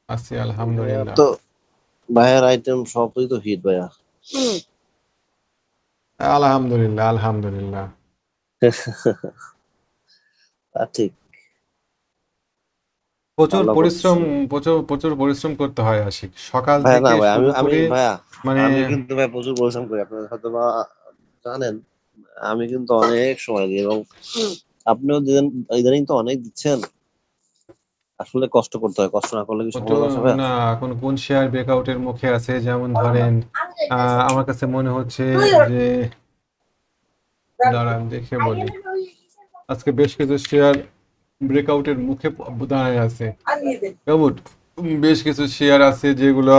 আছি ভাইয়া আলহামদুলিল্লাহ। তো ভাইয়ার আইটেম সবই তো হিট ভাইয়া। আলহামদুলিল্লাহ আলহামদুলিল্লাহ। তা ঠিক। প্রচুর ভালো পরিশ্রম, করতেছেন প্রচুর প্রচুর পরিশ্রম করতে হয় আশিক, সকাল ভাইয়া। না থেকে ভাই, আমি শুরু আমি করে ভাইয়া, মানে আমি কিন্তু ভাই প্রচুর পরিশ্রম করি, আপনারা হয়তো বা জানেন। আমি কিন্তু অনেক সময় দিই, এবং আপনিও দিন, ইদানিং তো অনেক দিচ্ছেন। আসলে কষ্ট করতে হয়, কষ্ট না করলে কি প্রচুর। সফলতা আসে ভাইয়া? না, এখন কোন শেয়ার ব্রেকআউটের মুখে আছে, যেমন ধরেন আমার কাছে মনে হচ্ছে যে, দাঁড়ান দেখে বলি, আজকে বেশ কিছু শেয়ার ব্রেকআউটের মুখে দাঁড়ায় আছে কেমন। বেশ কিছু শেয়ার আছে যেগুলো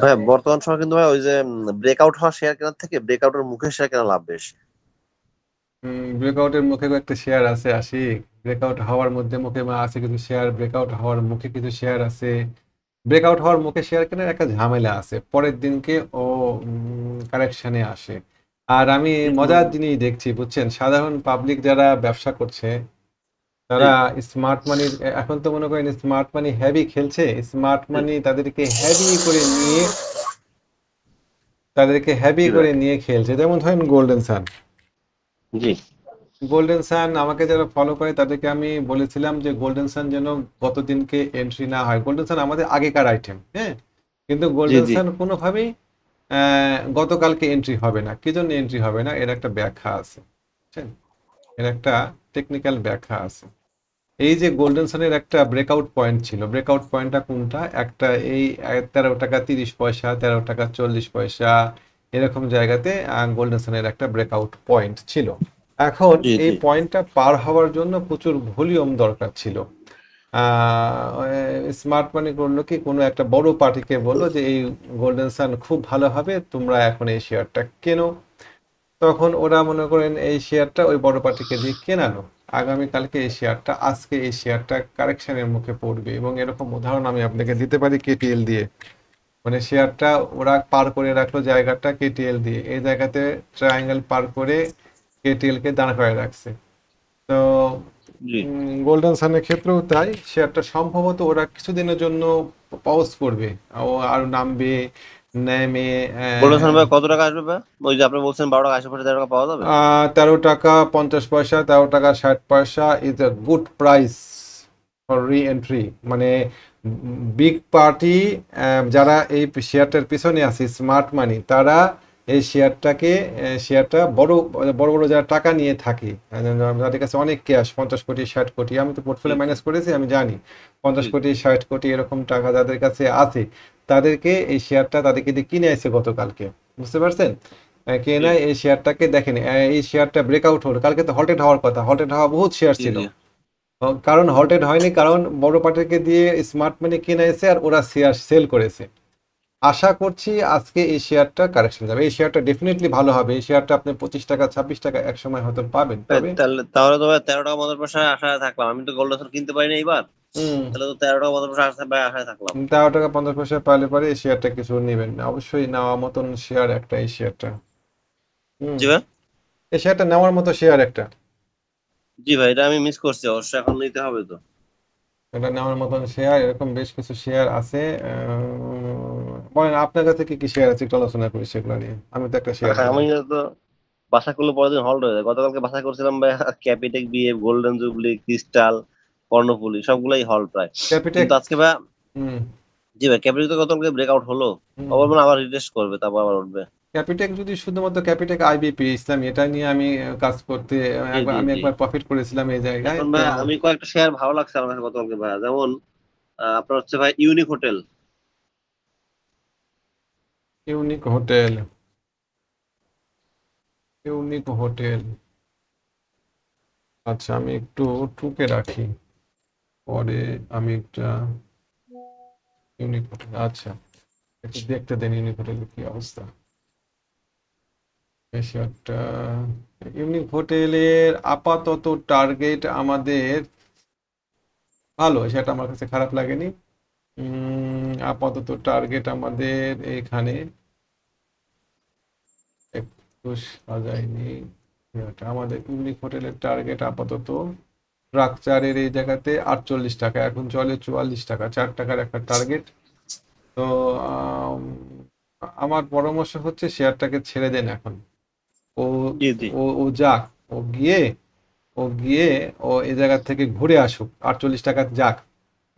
ভাইয়া বর্তমান সময় কিন্তু ভাই ওই যে ব্রেকআউট হওয়া শেয়ার কেনার থেকে ব্রেকআউটের মুখে শেয়ার কেনা লাভ বেশ। ব্রেকআউটের মুখে একটা শেয়ার আছে আশিক। ব্রেকআউট হওয়ার মধ্যে মুখে আছে কিছু শেয়ার, ব্রেকআউট হওয়ার মুখে কিছু শেয়ার আছে। ব্রেকআউট হওয়ার মুখে শেয়ার কেনার একটা ঝামেলা আছে, পরের দিনকে ও কারেকশনে আসে। আর আমি কিন্তু মজার জিনিস দেখছি বুঝছেন, সাধারণ পাবলিক যারা ব্যবসা করছে জি তারা স্মার্ট মানির, এখন তো মনে করেন স্মার্ট মানি হেভি খেলছে, স্মার্ট জি মানি তাদেরকে হেভি করে নিয়ে, জি ভাই খেলছে। যেমন ধরেন গোল্ডেন সান। জি গোল্ডেন সান আমাকে যারা ফলো করে তাদেরকে আমি বলেছিলাম যে গোল্ডেন সান যেন গত দিনকে এন্ট্রি না হয়। গোল্ডেন সান আমাদের আগেকার আইটেম, হ্যাঁ, কিন্তু জি গোল্ডেন জি সান কোনোভাবেই গতকালকে এন্ট্রি হবে না। কি জন্য এন্ট্রি হবে না, এর একটা ব্যাখ্যা আছে, বুঝছেন? এর একটা টেকনিক্যাল ব্যাখ্যা আছে। এই যে গোল্ডেন সানের একটা ব্রেকআউট পয়েন্ট ছিল, ব্রেকআউট পয়েন্টটা কোনটা, একটা এই 13 টাকা 30 পয়সা, 13 টাকা 40 পয়সা, এরকম জায়গাতে গোল্ডেন সানের একটা ব্রেকআউট পয়েন্ট ছিল। এখন জি এই জি পয়েন্টটা পার হওয়ার জন্য প্রচুর ভলিউম দরকার ছিল। স্মার্ট মানি করলো কি, কোনো একটা বড় পার্টিকে বললো যে এই গোল্ডেন সান খুব ভালো হবে, তোমরা এখন এই শেয়ারটা কেনো। তখন ওরা মনে করেন এই শেয়ারটা ওই বড় পার্টিকে দিয়ে কেনানো। আগামীকালকে এই শেয়ারটা, আজকে এই শেয়ারটা কারেকশনের মুখে পড়বে, এবং এরকম উদাহরণ আমি আপনাকে দিতে পারি কেটিএল দিয়ে। মানে শেয়ারটা ওরা পার করে রাখলো জায়গাটা কেটিএল দিয়ে, এই জায়গাতে ট্রায়াঙ্গেল পার করে কেটিএল কে দাঁড় করে রাখছে। তো জি গোল্ডেন সানের ক্ষেত্রেও তাই, শেয়ারটা সম্ভবত ওরা কিছুদিনের জন্য পজ করবে, ও আর নামবে, নেমে গোল্ডেন সান ভাই কত টাকা আসবে ভাই? ওই যে আপনি বলছেন 12 টাকা 80 পয়সা, 13 টাকা পাওয়া যাবে? 13 টাকা 50 পয়সা, 13 টাকা 60 পয়সা is a good price for রি এন্ট্রি। মানে বিগ পার্টি যারা এই শেয়ারটার পিছনে আছে, স্মার্ট মানি, তারা এই শেয়ারটাকে, শেয়ারটা বড় বড় বড় যারা টাকা নিয়ে থাকে, যাদের কাছে অনেক ক্যাশ, 50 কোটি 60 কোটি, আমি তো জি পোর্টফোলিও জি ম্যানেজ করেছি, আমি জানি জি 50 কোটি 60 কোটি এরকম টাকা যাদের কাছে আছে, তাদেরকে এই শেয়ারটা তাদেরকে দিয়ে কিনে আছে গতকালকে, বুঝতে পারছেন? জি কেনায় এই শেয়ারটাকে দেখেন, এই শেয়ারটা ব্রেকআউট হলো, কালকে তো হল্টেড হওয়ার কথা, হল্টেড হওয়া বহুত শেয়ার জি ছিল। জি কারণ হল্টেড হয়নি, কারণ বড় পার্টিকে দিয়ে স্মার্ট মানি কিনেছে আর ওরা শেয়ার সেল করেছে। আশা করছি আজকে এই শেয়ারটা কারেকশন যাবে, এই শেয়ারটা ডেফিনেটলি ভালো হবে, এই শেয়ারটা আপনি 25 টাকা 26 টাকা এক সময় হয়তো পাবেন, ভাই, তবে তাহলে তো ভাই 13 টাকা 50 পয়সা আশায় থাকলাম। আমি তো গোল্ডেন সান কিনতে পারিনি এইবার। হুম, তাহলে তো 13 টাকা 50 পয়সা ভাই আশায় থাকলাম। 13 টাকা 50 পয়সা পাইলে পরে এই শেয়ারটা কিছু নেবেন না, অবশ্যই নেওয়া মতন শেয়ার একটা এই শেয়ারটা। হুম, জি ভাই। এই শেয়ারটা নেওয়ার মতো শেয়ার একটা। জি ভাই, এটা আমি মিস করছি, অবশ্যই এখন নিতে হবে তো। এটা নেওয়ার মতন শেয়ার, এরকম বেশ কিছু শেয়ার আছে। বলেন আপনার কাছে কি কি শেয়ার আছে, একটু আলোচনা করি সেগুলো নিয়ে। আমি তো একটা শেয়ার আমি দিলাম। তো বাসা করলে পরের দিন হল্ট হয়ে যায়। গতকালকে বাসা করছিলাম ভাই, Capitec, BF, golden jubilee, crystal, Karnaphuli সবগুলাই হল প্রায়। ক্যাপিটেক। কিন্তু আজকে ভাই, হুম জি ভাই, ক্যাপিটেক তো গতকালকে ব্রেকআউট হলো। হুম। আবার মানে আবার রিটেস্ট করবে, তারপর আবার উঠবে। ক্যাপিটেক যদি শুধুমাত্র ক্যাপিটেক আইবিপি ইসলামী, এটা নিয়ে আমি কাজ করতে, জি একবার জি আমি জি একবার প্রফিট করেছিলাম এই জায়গায় এখন তো। ভাই আমি কয়েকটা শেয়ার ভালো লাগছে আমার কাছে গতকালকে ভাই, যেমন আপনার হচ্ছে ভাই unique hotel. Unique hotel, unique hotel, আচ্ছা আমি একটু টুকে রাখি, পরে আমি একটা ইউনিক হোটেল, আচ্ছা একটু দেখতে দেন ইউনিক হোটেলের কি অবস্থা। বেশ একটা ইউনিক হোটেলের আপাতত টার্গেট আমাদের ভালো, সেটা আমার কাছে খারাপ লাগেনি। আপাতত টার্গেট আমাদের এইখানে একটু সাজাইনি, এটা আমাদের ইউনিক হোটেলের টার্গেট আপাতত স্ট্রাকচারের এই জায়গাতে 48 টাকা, এখন চলে 44 টাকা, 4 টাকার একটা টার্গেট। তো আম, আমার পরামর্শ হচ্ছে শেয়ারটাকে ছেড়ে দেন এখন। ও জি জি ও ও যাক, ও গিয়ে ও গিয়ে ও এই জায়গা থেকে ঘুরে আসুক, 48 টাকা যাক।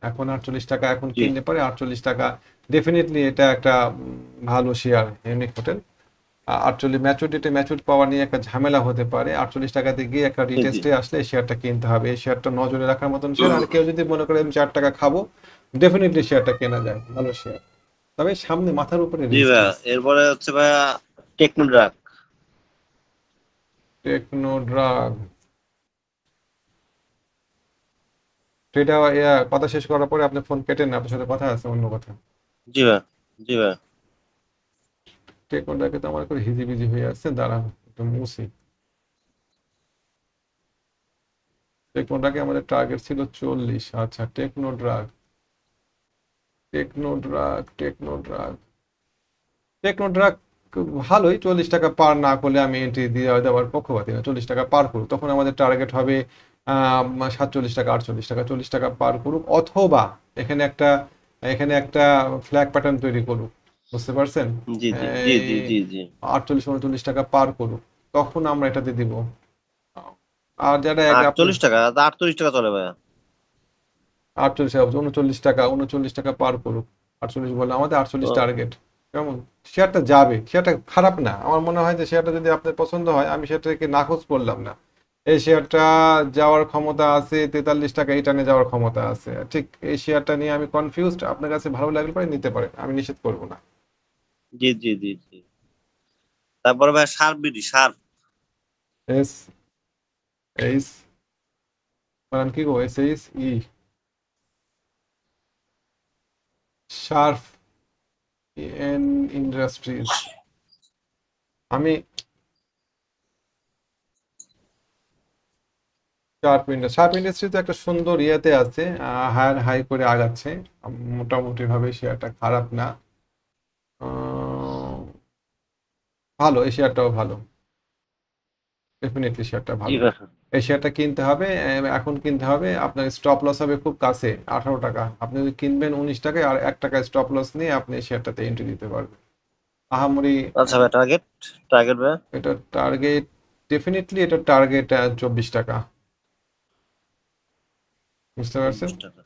এখন 48 টাকা এখন জি কিনলে পারে 48 টাকা। ডেফিনেটলি এটা একটা ভালো শেয়ার ইউনিক হোটেল। 48 ম্যাচুরিটিতে ম্যাচুর পাওয়া নিয়ে একটা ঝামেলা হতে পারে। 48 টাকাতে গিয়ে একটা জি জি রিটেস্টে আসলে এই শেয়ারটা কিনতে হবে। এই শেয়ারটা নজরে রাখার মতন শেয়ার। আর কেউ যদি মনে করে আমি 4 টাকা খাবো, ডেফিনেটলি শেয়ারটা কেনা যায়, ভালো শেয়ার। তবে সামনে মাথার উপরে জি রিস্ক ভাইয়া, আছে। এরপরে হচ্ছে ভাইয়া টেকনোড্রাগ। টেকনো ড্রাগ, সেটা কথা শেষ করার পরে আপনি ফোন কেটেন না, আপনার সাথে কথা আছে অন্য কথা। জি ভাইয়া, জি ভাইয়া। টেকনো ড্রাগে তো আমার করে হিজিবিজি হয়ে আছে, দাঁড়ান একটু মুছি। টেকনো ড্রাগে আমাদের টার্গেট ছিল 40। আচ্ছা, techno drug, techno drug, techno drug, techno drug ভালোই। 40 টাকা পার না করলে আমি এন্ট্রি দিয়ে দেওয়ার পক্ষপাতী না। 40 টাকা পার করুক, তখন আমাদের টার্গেট হবে 47 টাকা, 48 টাকা। 40 টাকা পার করুক, অথবা এখানে একটা এখানে একটা ফ্ল্যাগ প্যাটার্ন তৈরি করুক, বুঝতে পারছেন? জি জি জি এই জি জি জি 48 49 টাকা পার করুক, তখন আমরা এটাতে দিব। আর যারা এক আপনি 48 টাকা, 48 টাকা চলে ভাইয়া। 48 টাকা, 39 টাকা, 39 টাকা পার করুক। 48 বলে আমাদের 48 তো টার্গেট। কেমন? শেয়ারটা যাবে, শেয়ারটা খারাপ না। আমার মনে হয় যে শেয়ারটা যদি আপনার পছন্দ হয়, আমি সেটাকে নাকচ করলাম না। এই শেয়ারটা যাওয়ার ক্ষমতা আছে 43 টাকা, এই টানে যাওয়ার ক্ষমতা আছে। ঠিক এই শেয়ারটা নিয়ে আমি কনফিউজড। আপনার কাছে ভালো লাগলে পরে নিতে পারেন, আমি নিষেধ করবো না। জি জি জি জি। তারপরে ভাই sharp BD, sharp. S H, মানে কি গো, SHE, শার্প ইন্ডাস্ট্রিজ। আমি শার্প ইন্ডাস্ট্রি তো একটা সুন্দর ইয়েতে আছে, হায়ার হাই করে আগাচ্ছে। মোটামুটি ভাবে শেয়ারটা খারাপ না। আহ, ভালো, এই শেয়ারটাও ভালো। ডেফিনেটলি শেয়ারটা জি ভালো। ভাইয়া। এই শেয়ারটা কিনতে হবে, এখন কিনতে হবে। আপনার স্টপ লস হবে খুব কাছে, 18 টাকা। আপনি যদি কিনবেন 19 টাকায়, আর 1 টাকা স্টপ লস নিয়ে আপনি এই শেয়ারটাতে এন্ট্রি দিতে পারবেন। আহামরি আচ্ছা ভাই, টার্গেট, টার্গেট ভাইয়া। এটা টার্গেট, ডেফিনেটলি এটা টার্গেট 24 টাকা, বুঝতে পারছেন? 24 টাকা।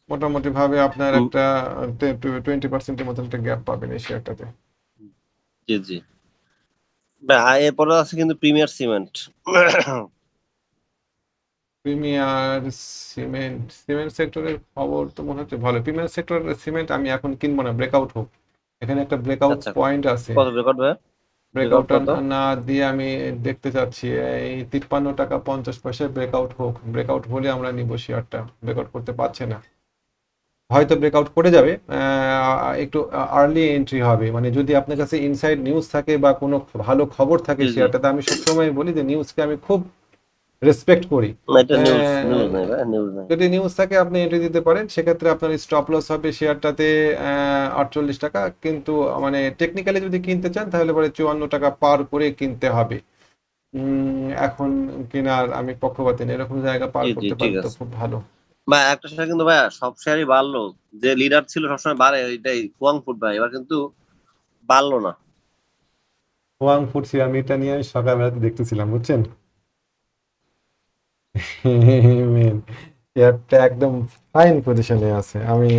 মোটামুটি ভাবে আপনার হুম, একটা 20%-এর মতন একটা গ্যাপ পাবেন এই শেয়ারটাতে। জি জি ভাই। এরপরে আছে কিন্তু premier cement. Premier cement, cement সেক্টরের খবর তো মনে হচ্ছে ভালো। প্রিমিয়ার সেক্টর সিমেন্ট আমি এখন কিনবো না, ব্রেকআউট হোক। এখানে একটা ব্রেকআউট আচ্ছা, পয়েন্ট আছে। কত রেকর্ড ভাইয়া? রেকর্ড ব্রেকআউটটা কত? না দিয়ে আমি দেখতে চাচ্ছি এই 53 টাকা 50 পয়সায় ব্রেকআউট হোক। ব্রেকআউট হলে আমরা নিব শেয়ারটা। ব্রেকআউট করতে পারছে না, হয়তো ব্রেকআউট করে যাবে। একটু আর্লি এন্ট্রি হবে, মানে যদি আপনার কাছে ইনসাইড নিউজ থাকে বা কোনো ভালো খবর থাকে জি জি। শেয়ারটাতে। আমি সবসময় বলি যে নিউজকে আমি খুব রেসপেক্ট করি। না, এটা নিউজ, আহ, নিউজ নাই ভাই, নিউজ নাই। যদি নিউজ থাকে আপনি এন্ট্রি দিতে পারেন, সেক্ষেত্রে আপনার স্টপ লস হবে শেয়ারটাতে 48 টাকা। কিন্তু মানে টেকনিক্যালি যদি কিনতে চান তাহলে পরে 54 টাকা পার করে কিনতে হবে। এখন কেনার আমি পক্ষপাতী না, এরকম জায়গা পার জি জি, করতে ঠিক পারলে তো আছে খুব ভালো। ভাই। একটা শেয়ার কিন্তু ভাইয়া সব শেয়ারই বাড়লো। যে লিডার ছিল সবসময় বাড়ে, এটাই কুয়াং ফুড ভাই, এবার কিন্তু বাড়লো না। হোয়াং ফুডসি, আমি এটা নিয়ে সকালবেলাতে দেখতেছিলাম, বুঝছেন? মেন শেয়ারটা একদম ফাইন পজিশনে আছে। আমি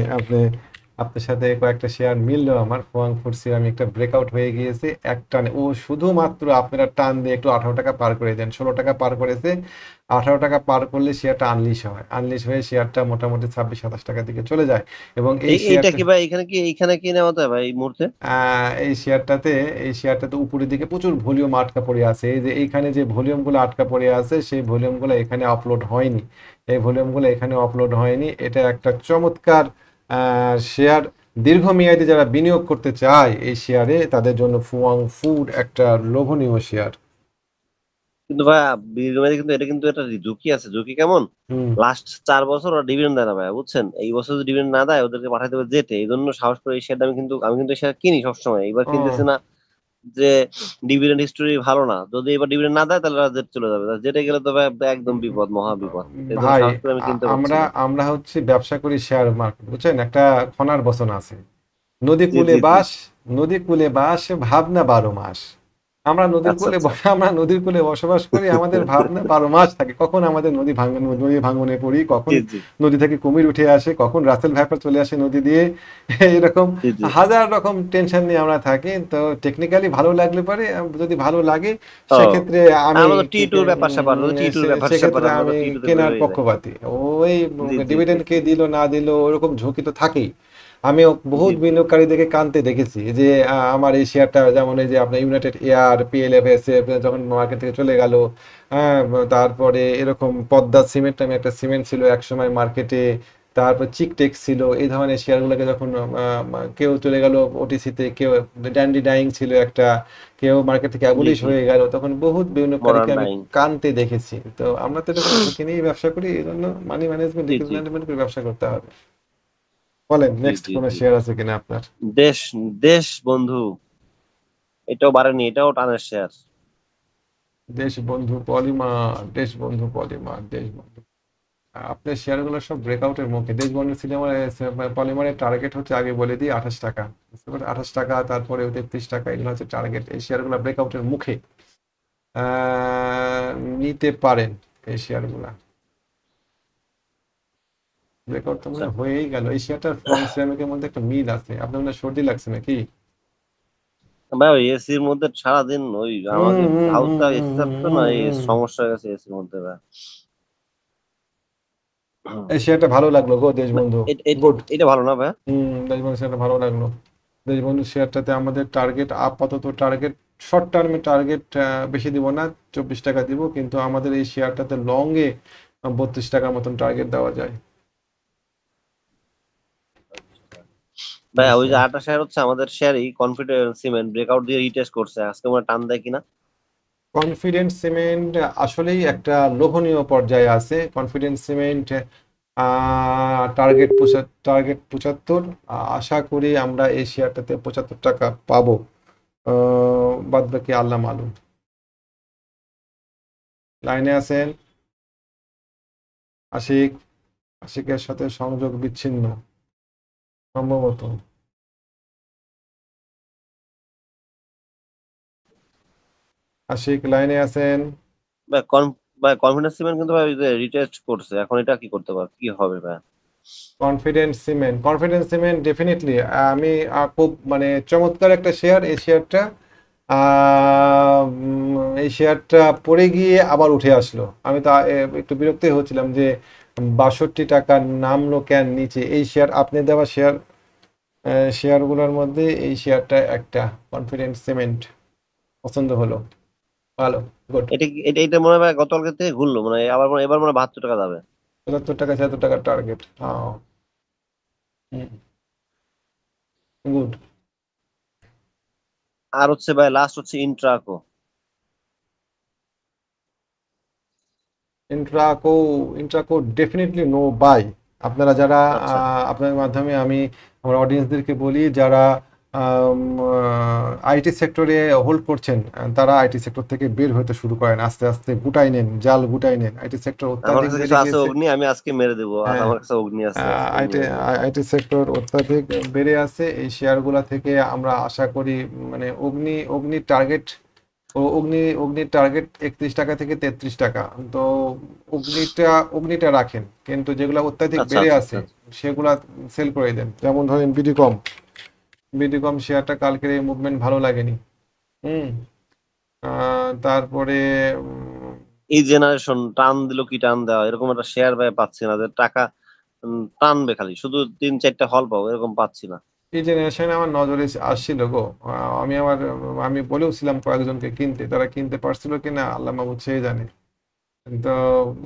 আপনার সাথে কয়েকটা শেয়ার মিললো আমার। হোয়াং ফুডসি আমি একটা ব্রেকআউট হয়ে গিয়েছে এক টানে। ও শুধুমাত্র আপনারা টান দিয়ে একটু 18 টাকা পার করে দেন, 16 টাকা পার করেছে। 18 টাকা পার করলে শেয়ারটা আনলিশ হয়, আনলিশ হয়ে শেয়ারটা মোটামুটি 26-27 টাকার দিকে চলে যায়। এবং এই এইটা শেয়ারটা কি ভাই, এখানে কি, এইখানে কি নেওয়া যায় ভাই এই মুহূর্তে? এই শেয়ারটাতে এই শেয়ারটাতে উপরের দিকে প্রচুর ভলিউম আটকা পড়ে আছে। এই যে এইখানে যে ভলিউমগুলো আটকা পড়ে আছে, সেই ভলিউমগুলো এখানে আপলোড হয়নি। এই ভলিউমগুলো এখানে আপলোড হয়নি। এটা একটা চমৎকার শেয়ার। দীর্ঘমেয়াদী যারা বিনিয়োগ করতে চায় এই শেয়ারে, তাদের জন্য ফুয়াং ফুড একটা লোভনীয় শেয়ার। কিন্তু ভাই দীর্ঘমেয়াদী কিন্তু এটা কিন্তু একটা ঝুঁকি আছে। ঝুঁকি কেমন? হুম। লাস্ট 4 বছর ওরা ডিভিডেন্ড দেয় না ভাই, বুঝছেন? এই বছর যদি ডিভিডেন্ড না দেয়, ওদেরকে পাঠাতে হবে জেটে। এই জন্য সাহস করে এই শেয়ারটা আমি কিন্তু এই শেয়ার কিনি সবসময়, এবার কিনতেছি ও, না। যে ডিভিডেন্ড হিস্টোরি ভালো না, যদি এবার ডিভিডেন্ড না দেয় তাহলে ওরা জেট চলে যাবে, জেটে গেলে তো ভাই একদম বিপদ, মহা বিপদ। এই জন্য ভাই সাহস করে আমি কিনতে পারছি আমরা না। আমরা হচ্ছে ব্যবসা করি শেয়ার মার্কেট, বুঝছেন? একটা খনার বচন আছে, নদী জি কূলে জি জি। বাস, নদী কূলে বাস, ভাবনা 12 মাস। আমরা নদীর আচ্ছা কূলে আচ্ছা। আমরা নদীর কূলে বসবাস করি, আমাদের ভাবনা 12 মাস থাকে, কখন আমাদের নদী ভাঙনে পড়ি, কখন জি জি নদী থেকে কুমির উঠে আসে, কখন রাসেল ভাইপার চলে আসে নদী দিয়ে, এরকম জি জি। হাজার রকম টেনশন নিয়ে আমরা থাকি। তো টেকনিক্যালি ভালো লাগলে পারে, যদি ভালো লাগে ও, সেক্ষেত্রে আমি আমরা তো টি টুর ব্যাপার স্যাপার, টি টুর ব্যাপার স্যাপার সেক্ষেত্রে আমরা তো আমি টি টুতে কেনার বেরোই যাই। পক্ষপাতী। ওই জি জি জি ডিভিডেন্ড কে জি দিল না দিল ওরকম ঝুঁকি তো থাকেই। আমি জি বহুত জি। বিনিয়োগকারীদেরকে কানতে দেখেছি যে আমার এই শেয়ারটা, যেমন এই যে আপনার ইউনাইটেড এয়ার, পিএলএফএস যখন মার্কেট থেকে চলে গেল, হ্যাঁ, তারপরে এরকম পদ্মা সিমেন্ট নামে একটা সিমেন্ট ছিল একসময় মার্কেটে, তারপর চিকটেক্স ছিল, এই ধরনের শেয়ারগুলোকে যখন কেউ চলে গেল ওটিসিতে, কেউ ড্যান্ডি ডাইং ছিল একটা, কেউ মার্কেট থেকে জি অ্যাবলিশ জি। হয়ে গেল, তখন বহুত মরান বিনিয়োগকারীকে আমি ডাইং। কানতে দেখেছি। তো আমরা তো এরকম ঝুঁকি নিয়েই ব্যবসা করি, এই জন্য মানি ম্যানেজমেন্ট, জি রিস্ক জি ম্যানেজমেন্ট করে ব্যবসা করতে হবে। বলেন জি নেক্সট জি কোন জি। শেয়ার আছে কিনা আপনার? দেশ, দেশ বন্ধু, এটাও বাড়েনি, এটাও টানের share. Deshbandhu polymer, Deshbandhu polymer, Deshbandhu. আপনার শেয়ারগুলো সব ব্রেকআউটের মুখে। দেশবন্ধু সিনেমার পলিমারের টার্গেট হচ্ছে, আগে বলে দিই, 28 টাকা। বুঝতে পারছেন? 28 টাকা, তারপরে 33 টাকা, এগুলো হচ্ছে টার্গেট। এই শেয়ারগুলো ব্রেকআউটের মুখে, আহ, নিতে পারেন এই শেয়ারগুলা। ব্রেকআউট তো মনে আচ্ছা হয় হয়েই গেল। এই শেয়ারটার ফর্ম সিরামিকের মধ্যে একটা মিল আছে। আপনার মনে হয় সর্দি লাগছে নাকি? ভাই, ওই এসির মধ্যে সারাদিন ওই হুম আমাকে হুম হুম হাউসটা এসি হুম থাকতো না, হুম এই হুম। সমস্যা হয়ে গেছে এসির মধ্যে ভাই। এই শেয়ারটা ভালো লাগলো গো, দেশবন্ধু। গুড। এটা ভালো না ভাই? দেশবন্ধু শেয়ারটা ভালো লাগলো। দেশবন্ধু শেয়ারটাতে আমাদের টার্গেট, আপাতত টার্গেট, শর্ট টার্মে টার্গেট বেশি দিব না, 24 টাকা দিব, কিন্তু আমাদের এই শেয়ারটাতে লংয়ে 32 টাকার মতন টার্গেট দেওয়া যায়। ভাই ওই যে বুঝছেন? আটা শেয়ার হচ্ছে আমাদের শেয়ারই, কনফিডেন্স সিমেন্ট ব্রেকআউট দিয়ে রিটেস্ট করছে, আজকে মনে হয় টান দেয় কিনা। কনফিডেন্স সিমেন্ট আসলেই একটা লোভনীয় পর্যায়ে আছে। Confidence cement target 75। আশা করি আমরা এই শেয়ারটাতে 75 টাকা পাবো। বাদ বাকি আল্লাহ মালুম। লাইনে আছেন আশিক? আশিকের সাথে সংযোগ বিচ্ছিন্ন সম্ভবত। আশিক লাইনে আছেন? ভাই কন ভাই কনফিডেন্স সিমেন্ট কিন্তু ভাই ওই যে রিটেস্ট করছে, এখন এটা কি করতে পারে, কি হবে ভাই? কনফিডেন্স সিমেন্ট ডেফিনেটলি, আমি খুব মানে চমৎকার একটা শেয়ার এই শেয়ারটা। এই শেয়ারটা পড়ে গিয়ে আবার উঠে আসলো। আমি তা একটু বিরক্ত হচ্ছিলাম যে 62 টাকা নামলো কেন নিচে। এই শেয়ার, আপনি দেওয়া শেয়ারগুলোর মধ্যে এই শেয়ারটা একটা, কনফিডেন্স সিমেন্ট পছন্দ হলো। ভালো, গুড। এটা মনে হয় ভাই গতকালকে থেকে ঘুরলো, মানে আবার এবার মনে হয় 72 টাকা যাবে। 75 টাকা, 76 টাকার টার্গেট। হ্যাঁ, গুড। আর হচ্ছে ভাই লাস্ট হচ্ছে Intraco. Intraco, Intraco definitely no buy. আপনারা যারা, আচ্ছা আপনার মাধ্যমে আমি আমার অডিয়েন্সদেরকে বলি, যারা আইটি সেক্টরে হোল্ড করছেন, তারা আইটি সেক্টর থেকে বের হতে শুরু করেন, আস্তে আস্তে গুটাই নেন, জাল গুটাই নেন। আইটি সেক্টর আমার অত্যাধিক কাছে কিছু বেড়ে আছে গিয়েছে। অগ্নি, আমি আজকে মেরে দেবো, আর হ্যাঁ, আমার কাছে অগ্নি আছে, আজকে আইটি মেরে দেবো। আইটি সেক্টর অত্যাধিক বেড়ে আছে। এই শেয়ারগুলা থেকে আমরা আশা করি, মানে অগ্নির টার্গেট, অগ্নির টার্গেট 31 টাকা থেকে 33 টাকা। তো অগ্নিটা রাখেন, কিন্তু যেগুলো অত্যাধিক আচ্ছা বেড়ে আচ্ছা আছে আচ্ছা। সেগুলা সেল করে দেন। যেমন ধরেন বিডিকম, বিডিকম শেয়ারটা কালকের এই মুভমেন্ট ভালো লাগেনি। হুম। তারপরে এই জেনারেশন টান দিল কি টান দেওয়া, এরকম একটা শেয়ার ভাই পাচ্ছি না, যে টাকা টানবে খালি, শুধু 3-4টা হল পাবো, এরকম পাচ্ছি না। এই জেনারেশন আমার নজরে আসছিল গো। আমি বলেওছিলাম কয়েকজনকে কিনতে, তারা কিনতে পারছিল কিনা আল্লাহ মাহবুদ সেই জানে। তো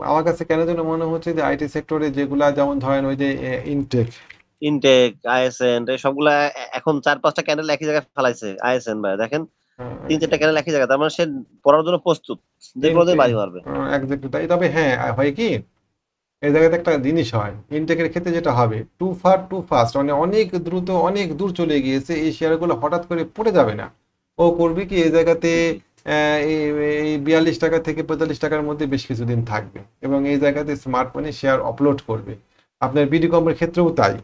আমার কাছে কেন যেন মনে হচ্ছে যে আইটি সেক্টরে যেগুলা, যেমন ধরেন ওই যে ইনটেক, ইনটেক, আইএসএন, এই সবগুলা এখন 4-5টা ক্যান্ডেল একই জায়গায় ফেলাইছে। আইএসএন ভাই দেখেন, 3-4টা ক্যান্ডেল একই জায়গায়, তার মানে সে পড়ার জন্য প্রস্তুত, যে কোনো দিন বাড়ি মারবে। এক্সাক্টলি তাই। তবে হ্যাঁ, হয় কি, এই জায়গাতে একটা জিনিস হয় ইনটেকের ক্ষেত্রে, যেটা হবে টু ফার টু ফাস্ট, মানে অনেক দ্রুত অনেক দূর চলে গিয়েছে, এই শেয়ারগুলো হঠাৎ করে পড়ে যাবে না। ও করবে কি এই জায়গাতে এই 42 টাকা থেকে 45 টাকার মধ্যে বেশ কিছুদিন থাকবে এবং এই জায়গাতে স্মার্ট মানি শেয়ার আপলোড করবে। আপনার বিডিকমের ক্ষেত্রেও তাই।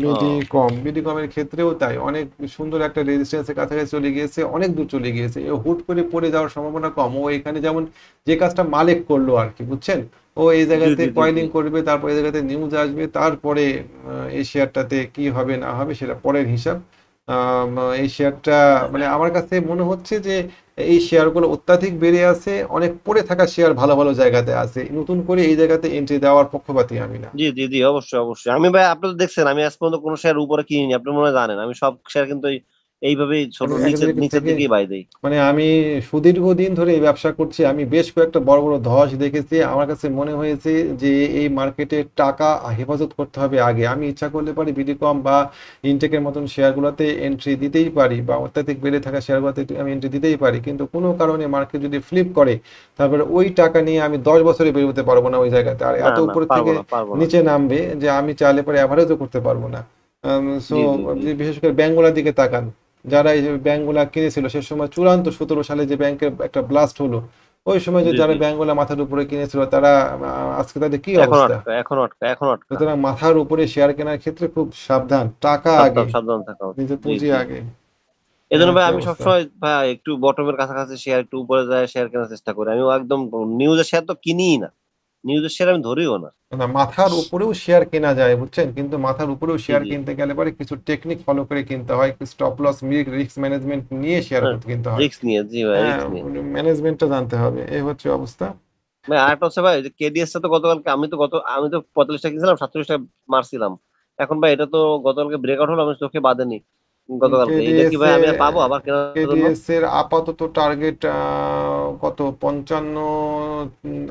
ও বিডিকমের ক্ষেত্রেও তাই, অনেক সুন্দর একটা রেজিস্ট্যান্সের কাছাকাছি চলে গিয়েছে, অনেক দূর চলে গিয়েছে, ও হুট করে পড়ে যাওয়ার সম্ভাবনা কম। ও এখানে যেমন যে কাজটা মালিক করলো আর কি, বুঝছেন, ও এই জি জায়গাতে জি জি জি। কয়েলিং করবে, তারপর এই জায়গাতে নিউজ আসবে, তারপরে এই শেয়ারটাতে কি হবে না হবে সেটা পরের হিসাব। আম, এই শেয়ারটা মানে আমার কাছে মনে হচ্ছে যে এই শেয়ারগুলো অত্যাধিক বেড়ে আছে, অনেক পড়ে থাকা শেয়ার ভালো ভালো জায়গাতে আছে, নতুন করে এই জায়গাতে এন্ট্রি দেওয়ার পক্ষপাতী আমি না। জি জি জি, অবশ্যই অবশ্যই। আমি ভাই, আপনি তো দেখছেন আমি আজ পর্যন্ত কোনো শেয়ার উপরে কিনিনি, আপনি মনে হয় জানেন। আমি সব শেয়ার কিন্তু এইভাবেই ছোট মানে নিচের একদিকে নিচের থেকে, দিকেই বাই দেই। মানে আমি সুদীর্ঘ দিন ধরে এই ব্যবসা করছি, আমি বেশ কয়েকটা বড় বড় ধস দেখেছি। আমার কাছে মনে হয়েছে যে এই মার্কেটে টাকা হেফাজত করতে হবে আগে। আমি ইচ্ছা করলে পারি বিডিকম বা ইনটেকের মতন শেয়ারগুলোতে এন্ট্রি দিতেই পারি, বা অত্যাধিক বেড়ে থাকা শেয়ারগুলোতে আমি এন্ট্রি দিতেই পারি, কিন্তু কোনো কারণে মার্কেট যদি ফ্লিপ করে তারপরে ওই টাকা নিয়ে আমি 10 বছরে বেরোতে পারবো না ওই জায়গাতে, আর না এত না, উপর পারবো থেকে না, পারবো না। নিচে নামবে যে আমি চাইলে পরে অ্যাভারেজও করতে পারবো না। সো জি জি জি। বিশেষ করে ব্যাঙ্কগুলোর দিকে তাকান, যারা এই যে ব্যাংকগুলা কিনেছিল সে সময় চূড়ান্ত 17 সালে যে ব্যাংকের একটা ব্লাস্ট হলো, ওই সময় যে জি যারা জি। ব্যাংকগুলা মাথার উপরে কিনেছিল তারা আজকে তাদের কি এখন অবস্থা। আটকা, এখন আটকা, এখন আটকা। সুতরাং মাথার উপরে শেয়ার কেনার ক্ষেত্রে খুব সাবধান, টাকা আগে, সাবধান, সাবধান থাকা উচিত। নিজের জি পুঁজি জি জি। আগে। এই এজন্য ভাই হচ্ছে আমি অবস্থা। সবসময় ভাই একটু বটমের কাছাকাছি শেয়ার, একটু উপরে যায় শেয়ার কেনার চেষ্টা করি। আমি একদম নিউজের শেয়ার তো কিনিই না, নিউজের শেয়ার আমি ধরিও না। না, মাথার উপরেও শেয়ার কেনা যায় বুঝছেন, কিন্তু মাথার উপরেও জি শেয়ার জি। কিনতে গেলে পরে কিছু টেকনিক ফলো করে কিনতে হয়, স্টপ লস রিস্ক ম্যানেজমেন্ট নিয়ে শেয়ার হ্যাঁ, কিনতে হয়। রিস্ক নিয়ে, জি ভাই, হ্যাঁ, রিস্ক নিয়ে। ম্যানেজমেন্টটা জানতে হবে, এই হচ্ছে অবস্থা। ভাই আরেকটা হচ্ছে ভাই, যে কেডিএস টা তো গতকালকে, আমি তো 45 টাকা কিনছিলাম, 47 টাকা মারছিলাম। এখন ভাই এটা তো গতকালকে ব্রেকআউট হলো, আমি চোখে বাঁধেনি গতকালকে। এটা কি কেডিএস ভাই এ আমি আর পাবো আবার কেনার জন্য? কেডিএস এর আপাতত টার্গেট কত, 55,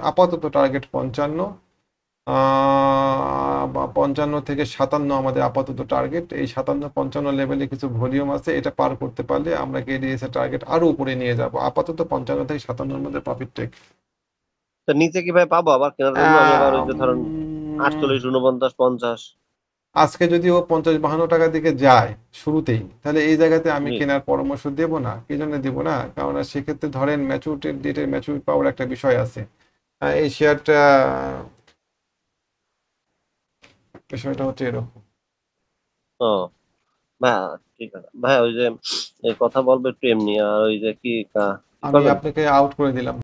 আপাতত টার্গেট 55, বা 55 থেকে 57 আমাদের আপাতত টার্গেট। এই 57-55 লেভেলে কিছু ভলিউম আছে, এটা পার করতে পারলে আমরা কেডিএস এর টার্গেট আরো উপরে নিয়ে যাব। আপাতত 55 থেকে 57 মধ্যে প্রফিট টেক। তো নিচে কি ভাই পাবো আবার কেনার জন্য? আমি আবার ওই যে ধরেন 48, 49, 50। আজকে যদি ও 50-52 টাকার দিকে যায় শুরুতেই, তাহলে এই জায়গাতে আমি জি। কেনার পরামর্শ দেব না। কি জন্য দেব না, কারণ সেক্ষেত্রে ধরেন ম্যাচুরিটি ডেটের ম্যাচুরিটি পাওয়ার একটা বিষয় আছে। এই শেয়ারটা, বিষয়টা হচ্ছে এরকম। ও ভাই, ঠিক আছে ভাই। ওই যে এই কথা বলবো একটু এমনি, আর ওই যে কি কি আমি করবেন? আপনাকে আউট করে দিলাম।